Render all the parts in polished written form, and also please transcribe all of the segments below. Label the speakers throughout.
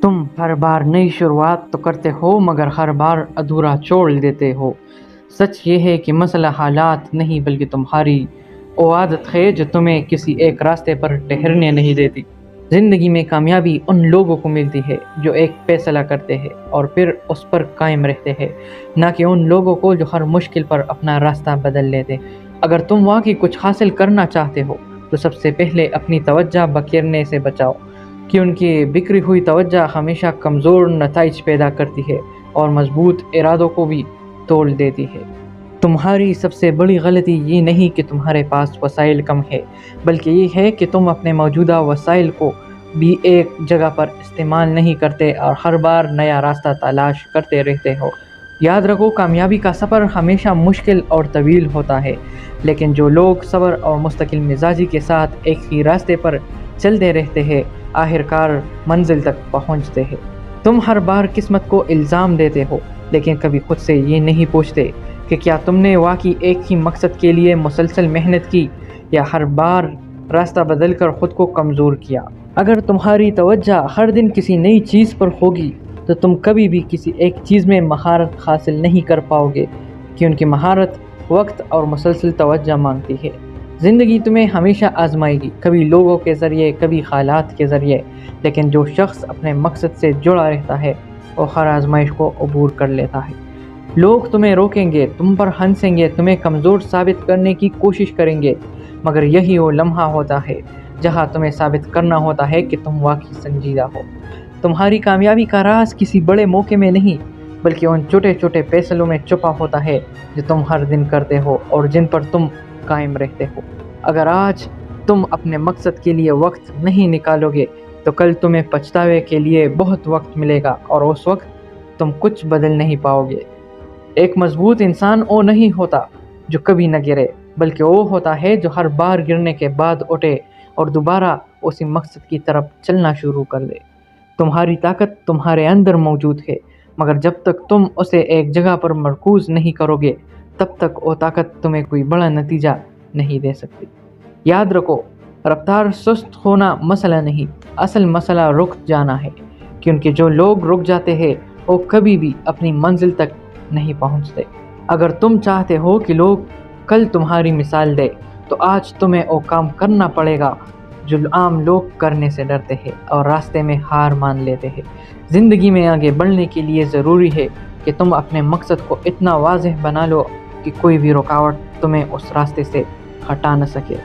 Speaker 1: तुम हर बार नई शुरुआत तो करते हो मगर हर बार अधूरा छोड़ देते हो। सच ये है कि मसला हालात नहीं बल्कि तुम्हारी वो आदत है जो तुम्हें किसी एक रास्ते पर ठहरने नहीं देती। ज़िंदगी में कामयाबी उन लोगों को मिलती है जो एक फैसला करते हैं और फिर उस पर कायम रहते हैं, ना कि उन लोगों को जो हर मुश्किल पर अपना रास्ता बदल लेते। अगर तुम वाकई कुछ हासिल करना चाहते हो तो सबसे पहले अपनी तवज्जो बखेरने से बचाओ, कि उनकी बिखरी हुई तवज्जो हमेशा कमज़ोर नताइज पैदा करती है और मजबूत इरादों को भी तोड़ देती है। तुम्हारी सबसे बड़ी गलती ये नहीं कि तुम्हारे पास वसाइल कम है, बल्कि ये है कि तुम अपने मौजूदा वसाइल को भी एक जगह पर इस्तेमाल नहीं करते और हर बार नया रास्ता तलाश करते रहते हो। याद रखो, कामयाबी का सफ़र हमेशा मुश्किल और तवील होता है, लेकिन जो लोग सब्र और मुस्तकिल मिजाजी के साथ एक ही रास्ते पर चलते रहते हैं आखिरकार मंजिल तक पहुंचते हैं। तुम हर बार किस्मत को इल्ज़ाम देते हो, लेकिन कभी खुद से ये नहीं पूछते कि क्या तुमने वाकई एक ही मकसद के लिए मुसलसल मेहनत की या हर बार रास्ता बदलकर खुद को कमज़ोर किया। अगर तुम्हारी तवज्जो हर दिन किसी नई चीज़ पर होगी तो तुम कभी भी किसी एक चीज़ में महारत हासिल नहीं कर पाओगे, क्योंकि महारत वक्त और मुसलसल तवज्जो मांगती है। ज़िंदगी तुम्हें हमेशा आजमाएगी, कभी लोगों के ज़रिए कभी हालात के ज़रिए, लेकिन जो शख्स अपने मकसद से जुड़ा रहता है वो हर आजमाइश को अबूर कर लेता है। लोग तुम्हें रोकेंगे, तुम पर हंसेंगे, तुम्हें कमज़ोर साबित करने की कोशिश करेंगे, मगर यही वो लम्हा होता है जहां तुम्हें साबित करना होता है कि तुम वाकई संजीदा हो। तुम्हारी कामयाबी का राज किसी बड़े मौके में नहीं बल्कि उन छोटे छोटे फैसलों में छुपा होता है जो तुम हर दिन करते हो और जिन पर तुम कायम रहते हो। अगर आज तुम अपने मकसद के लिए वक्त नहीं निकालोगे तो कल तुम्हें पछतावे के लिए बहुत वक्त मिलेगा और उस वक्त तुम कुछ बदल नहीं पाओगे। एक मजबूत इंसान वो नहीं होता जो कभी न गिरे, बल्कि वो होता है जो हर बार गिरने के बाद उठे और दोबारा उसी मकसद की तरफ चलना शुरू कर दे। तुम्हारी ताकत तुम्हारे अंदर मौजूद है, मगर जब तक तुम उसे एक जगह पर मरकूज नहीं करोगे तब तक वो ताकत तुम्हें कोई बड़ा नतीजा नहीं दे सकती। याद रखो, रफ्तार सुस्त होना मसला नहीं, असल मसला रुक जाना है, क्योंकि जो लोग रुक जाते हैं वो कभी भी अपनी मंजिल तक नहीं पहुंचते। अगर तुम चाहते हो कि लोग कल तुम्हारी मिसाल दे तो आज तुम्हें वो काम करना पड़ेगा जो आम लोग करने से डरते हैं और रास्ते में हार मान लेते हैं। ज़िंदगी में आगे बढ़ने के लिए ज़रूरी है कि तुम अपने मकसद को इतना वाज़ेह बना लो कि कोई भी रुकावट तुम्हें उस रास्ते से हटा न सके।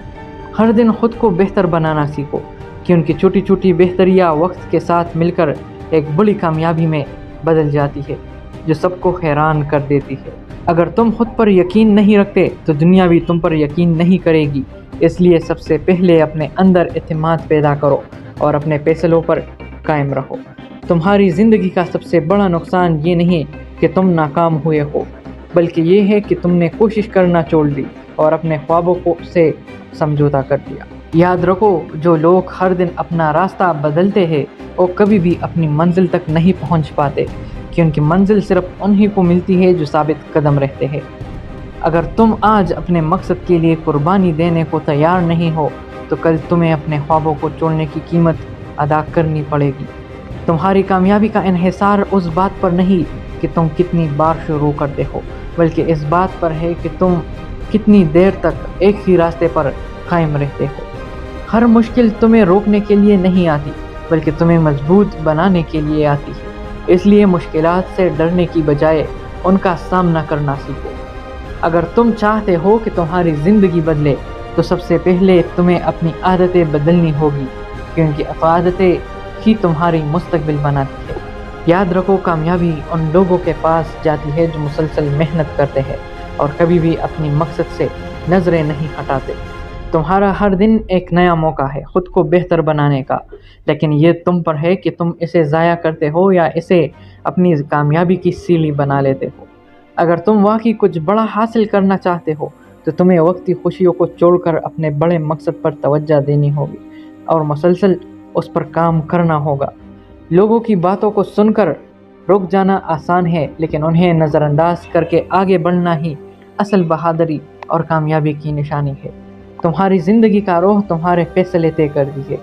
Speaker 1: हर दिन खुद को बेहतर बनाना सीखो, क्योंकि छोटी छोटी बेहतरियाँ वक्त के साथ मिलकर एक बड़ी कामयाबी में बदल जाती है जो सबको हैरान कर देती है। अगर तुम खुद पर यकीन नहीं रखते तो दुनिया भी तुम पर यकीन नहीं करेगी। इसलिए सबसे पहले अपने अंदर एतमाद पैदा करो और अपने फैसलों पर कायम रहो। तुम्हारी ज़िंदगी का सबसे बड़ा नुकसान ये नहीं कि तुम नाकाम हुए हो, बल्कि ये है कि तुमने कोशिश करना छोड़ दी और अपने ख्वाबों को से समझौता कर दिया। याद रखो, जो लोग हर दिन अपना रास्ता बदलते हैं वो कभी भी अपनी मंजिल तक नहीं पहुंच पाते, क्योंकि मंजिल सिर्फ उन्हीं को मिलती है जो साबित कदम रहते हैं। अगर तुम आज अपने मकसद के लिए कुर्बानी देने को तैयार नहीं हो तो कल तुम्हें अपने ख्वाबों को छोड़ने की कीमत अदा करनी पड़ेगी। तुम्हारी कामयाबी का इन्हिसार उस बात पर नहीं कि तुम कितनी बार शुरू करते हो, बल्कि इस बात पर है कि तुम कितनी देर तक एक ही रास्ते पर कायम रहते हो। हर मुश्किल तुम्हें रोकने के लिए नहीं आती बल्कि तुम्हें मजबूत बनाने के लिए आती है। इसलिए मुश्किलात से डरने की बजाय उनका सामना करना सीखो। अगर तुम चाहते हो कि तुम्हारी ज़िंदगी बदले तो सबसे पहले तुम्हें अपनी आदतें बदलनी होगी, क्योंकि आदतें ही तुम्हारी मुस्तकबिल बनाती है। याद रखो, कामयाबी उन लोगों के पास जाती है जो मुसलसल मेहनत करते हैं और कभी भी अपनी मकसद से नज़रें नहीं हटाते। तुम्हारा हर दिन एक नया मौका है खुद को बेहतर बनाने का, लेकिन ये तुम पर है कि तुम इसे ज़ाया करते हो या इसे अपनी कामयाबी की सीढ़ी बना लेते हो। अगर तुम वाकई कुछ बड़ा हासिल करना चाहते हो तो तुम्हें वक्ती खुशियों को छोड़कर अपने बड़े मकसद पर तवज्जो देनी होगी और मुसलसल उस पर काम करना होगा। लोगों की बातों को सुनकर रुक जाना आसान है, लेकिन उन्हें नज़रअंदाज करके आगे बढ़ना ही असल बहादुरी और कामयाबी की निशानी है। तुम्हारी ज़िंदगी का रुख तुम्हारे फैसले तय कर दी है,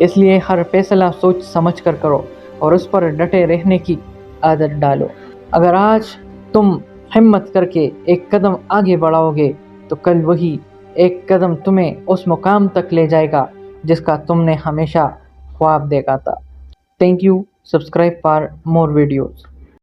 Speaker 1: इसलिए हर फैसला सोच समझ कर करो اور اس پر ڈٹے رہنے کی عادت ڈالو۔ اگر آج تم ہمت کر کے ایک قدم آگے بڑھاؤ گے تو کل وہی ایک قدم تمہیں اس مقام تک لے جائے گا جس کا تم نے ہمیشہ خواب دیکھا تھا۔ Thank you. Subscribe for more videos.